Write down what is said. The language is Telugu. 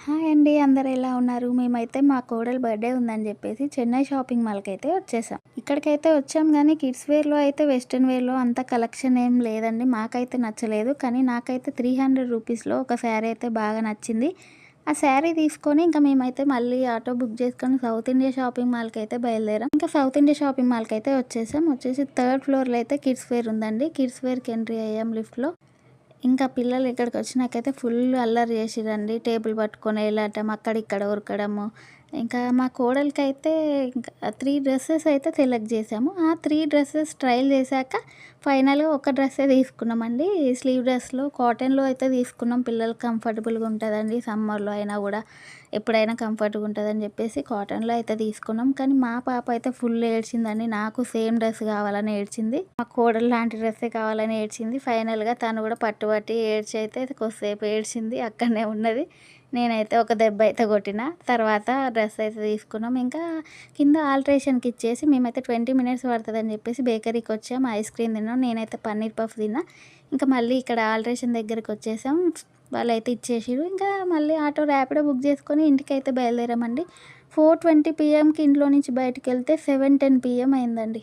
హాయ్ అండి. అందరూ ఎలా ఉన్నారు? మేమైతే మా కోడలు బర్త్‌డే ఉందని జెప్పేసి చెన్నై షాపింగ్ మాల్‌కైతే వచ్చేసాం. ఇక్కడికైతే వచ్చాం గానీ కిడ్స్ వేర్‌లో అయితే వెస్టర్న్ వేర్‌లో అంత కలెక్షన్ ఏం లేదండి. మాకైతే నచ్చలేదు. కానీ నాకైతే 300 రూపీస్‌లో ఒక శారీ అయితే బాగా నచ్చింది. ఆ శారీ తీసుకొని ఇంకా మేమైతే మళ్ళీ ఆటో బుక్ చేసుకొని సౌత్ ఇండియా షాపింగ్ మాల్‌కైతే బయలుదేరాం. ఇంకా సౌత్ ఇండియా షాపింగ్ మాల్‌కైతే వచ్చేసాం. వచ్చేసి థర్డ్ ఫ్లోర్‌లో అయితే కిడ్స్ వేర్ ఉందండి. కిడ్స్ వేర్‌కి ఎంట్రీ అయ్యాం లిఫ్ట్‌లో. ఇంకా పిల్లలు ఇక్కడికొచ్చినాకైతే ఫుల్ అల్లరి చేసిర్రండి. టేబుల్ పట్టుకొని ఎళ్ళటం, అక్కడిక్కడ ఉరకడము. ఇంకా మా కోడలికైతే ఇంకా 3 డ్రెసెస్ అయితే సెలెక్ట్ చేసాము. ఆ 3 డ్రెసెస్ ట్రైల్ చేశాక ఫైనల్‌గా ఒక డ్రెస్సే తీసుకున్నామండి. స్లీవ్ డ్రెస్‌లో కాటన్‌లో అయితే తీసుకున్నాం. పిల్లలకి కంఫర్టబుల్‌గా ఉంటదండి. సమ్మర్‌లో అయినా గూడా ఎప్పుడైనా కంఫర్ట్‌గా ఉంటదని చెప్పేసి కాటన్‌లో అయితే తీసుకున్నాం. కానీ మా పాప అయితే ఫుల్ ఏడ్చిందండి. నాకు సేమ్ డ్రెస్ కావాలని ఏడ్చింది. మా కోడలు లాంటి డ్రెస్సే కావాలని ఏడ్చింది. ఫైనల్‌గా తను కూడా పట్టుబట్టి ఏడ్చి అయితే కొద్దిసేపు ఏడ్చింది. అక్కడనే ఉన్నది. నేనైతే ఒక దెబ్బ అయితే కొట్టిన. తర్వాత డ్రెస్ అయితే తీసుకున్నాం. ఇంకా కింద ఆల్ట్రేషన్‌కి ఇచ్చేసి మేమైతే 20 మినిట్స్ పడతదని చెప్పేసి బేకరీకి వచ్చాం. ఐస్ క్రీమ్ తిన్నాం. నేనైతే పన్నీర్ పఫ్ తిన్నా. ఇంకా మళ్ళీ ఇక్కడ ఆల్ట్రేషన్ దగ్గరికొచ్చేసాం. వాళ్ళైతే ఇచ్చేసిర్రు. ఇంకా మళ్ళీ ఆటో ర్యాపిడో బుక్ చేసుకొని ఇంటికైతే బయలుదేరామండి. 4:20 పీఎంకి ఇంట్లో నుంచి బయటికెళ్తే 7:10 పీఎం అయిందండి.